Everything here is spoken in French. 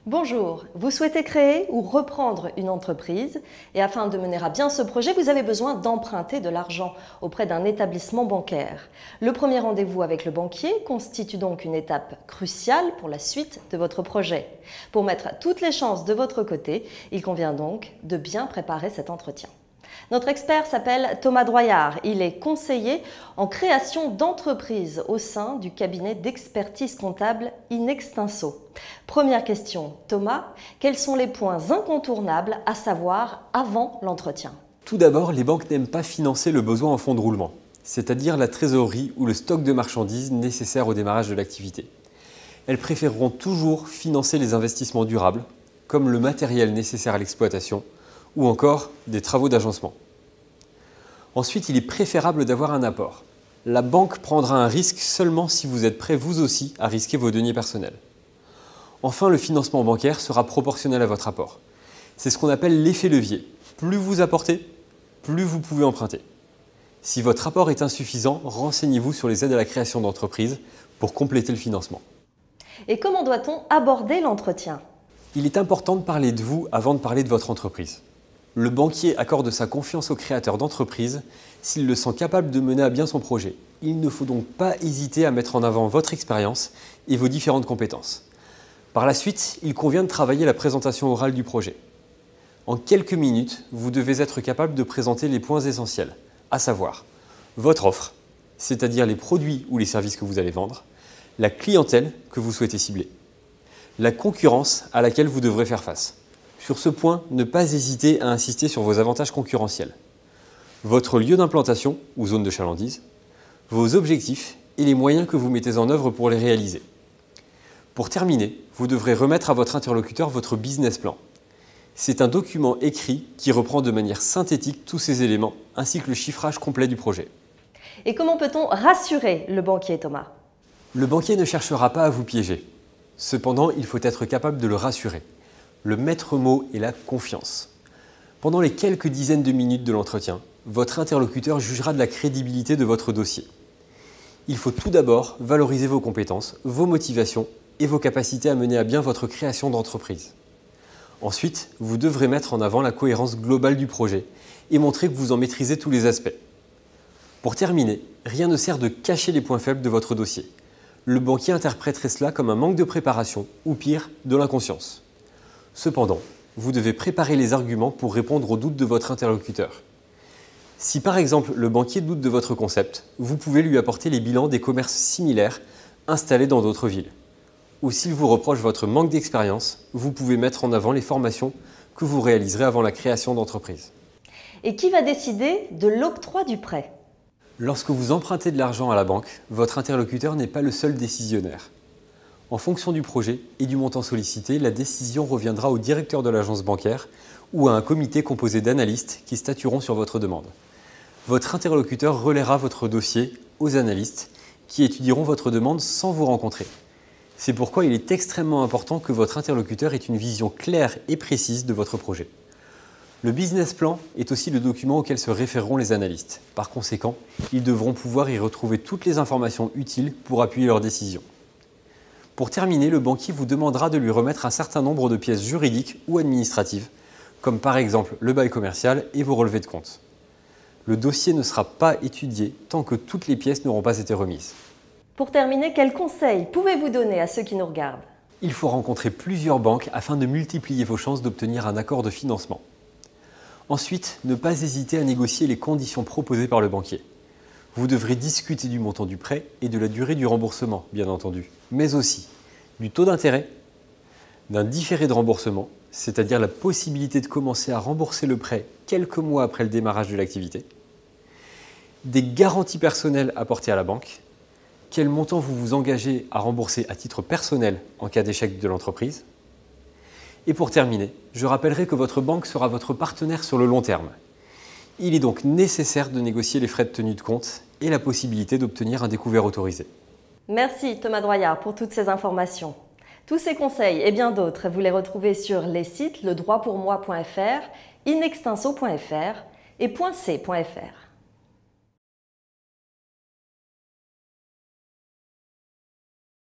Bonjour, vous souhaitez créer ou reprendre une entreprise et afin de mener à bien ce projet, vous avez besoin d'emprunter de l'argent auprès d'un établissement bancaire. Le premier rendez-vous avec le banquier constitue donc une étape cruciale pour la suite de votre projet. Pour mettre toutes les chances de votre côté, il convient donc de bien préparer cet entretien. Notre expert s'appelle Thomas Droyard. Il est conseiller en création d'entreprise au sein du cabinet d'expertise comptable Inextinso. Première question, Thomas, quels sont les points incontournables à savoir avant l'entretien? Tout d'abord, les banques n'aiment pas financer le besoin en fonds de roulement, c'est-à-dire la trésorerie ou le stock de marchandises nécessaires au démarrage de l'activité. Elles préféreront toujours financer les investissements durables, comme le matériel nécessaire à l'exploitation, ou encore des travaux d'agencement. Ensuite, il est préférable d'avoir un apport. La banque prendra un risque seulement si vous êtes prêt vous aussi à risquer vos deniers personnels. Enfin, le financement bancaire sera proportionnel à votre apport. C'est ce qu'on appelle l'effet levier. Plus vous apportez, plus vous pouvez emprunter. Si votre apport est insuffisant, renseignez-vous sur les aides à la création d'entreprise pour compléter le financement. Et comment doit-on aborder l'entretien? Il est important de parler de vous avant de parler de votre entreprise. Le banquier accorde sa confiance au créateur d'entreprise s'il le sent capable de mener à bien son projet. Il ne faut donc pas hésiter à mettre en avant votre expérience et vos différentes compétences. Par la suite, il convient de travailler la présentation orale du projet. En quelques minutes, vous devez être capable de présenter les points essentiels, à savoir votre offre, c'est-à-dire les produits ou les services que vous allez vendre, la clientèle que vous souhaitez cibler, la concurrence à laquelle vous devrez faire face. Sur ce point, ne pas hésiter à insister sur vos avantages concurrentiels, votre lieu d'implantation ou zone de chalandise, vos objectifs et les moyens que vous mettez en œuvre pour les réaliser. Pour terminer, vous devrez remettre à votre interlocuteur votre business plan. C'est un document écrit qui reprend de manière synthétique tous ces éléments, ainsi que le chiffrage complet du projet. Et comment peut-on rassurer le banquier, Thomas? Le banquier ne cherchera pas à vous piéger. Cependant, il faut être capable de le rassurer. Le maître mot est la confiance. Pendant les quelques dizaines de minutes de l'entretien, votre interlocuteur jugera de la crédibilité de votre dossier. Il faut tout d'abord valoriser vos compétences, vos motivations et vos capacités à mener à bien votre création d'entreprise. Ensuite, vous devrez mettre en avant la cohérence globale du projet et montrer que vous en maîtrisez tous les aspects. Pour terminer, rien ne sert de cacher les points faibles de votre dossier. Le banquier interpréterait cela comme un manque de préparation ou pire, de l'inconscience. Cependant, vous devez préparer les arguments pour répondre aux doutes de votre interlocuteur. Si par exemple le banquier doute de votre concept, vous pouvez lui apporter les bilans des commerces similaires installés dans d'autres villes. Ou s'il vous reproche votre manque d'expérience, vous pouvez mettre en avant les formations que vous réaliserez avant la création d'entreprise. Et qui va décider de l'octroi du prêt? Lorsque vous empruntez de l'argent à la banque, votre interlocuteur n'est pas le seul décisionnaire. En fonction du projet et du montant sollicité, la décision reviendra au directeur de l'agence bancaire ou à un comité composé d'analystes qui statueront sur votre demande. Votre interlocuteur relaiera votre dossier aux analystes qui étudieront votre demande sans vous rencontrer. C'est pourquoi il est extrêmement important que votre interlocuteur ait une vision claire et précise de votre projet. Le business plan est aussi le document auquel se référeront les analystes. Par conséquent, ils devront pouvoir y retrouver toutes les informations utiles pour appuyer leur décision. Pour terminer, le banquier vous demandera de lui remettre un certain nombre de pièces juridiques ou administratives, comme par exemple le bail commercial et vos relevés de compte. Le dossier ne sera pas étudié tant que toutes les pièces n'auront pas été remises. Pour terminer, quels conseils pouvez-vous donner à ceux qui nous regardent? Il faut rencontrer plusieurs banques afin de multiplier vos chances d'obtenir un accord de financement. Ensuite, ne pas hésiter à négocier les conditions proposées par le banquier. Vous devrez discuter du montant du prêt et de la durée du remboursement, bien entendu, mais aussi du taux d'intérêt, d'un différé de remboursement, c'est-à-dire la possibilité de commencer à rembourser le prêt quelques mois après le démarrage de l'activité, des garanties personnelles apportées à la banque, quel montant vous vous engagez à rembourser à titre personnel en cas d'échec de l'entreprise. Et pour terminer, je rappellerai que votre banque sera votre partenaire sur le long terme. Il est donc nécessaire de négocier les frais de tenue de compte et la possibilité d'obtenir un découvert autorisé. Merci Thomas Droyard pour toutes ces informations. Tous ces conseils et bien d'autres, vous les retrouvez sur les sites ledroitpourmoi.fr, inextinso.fr et .c.fr.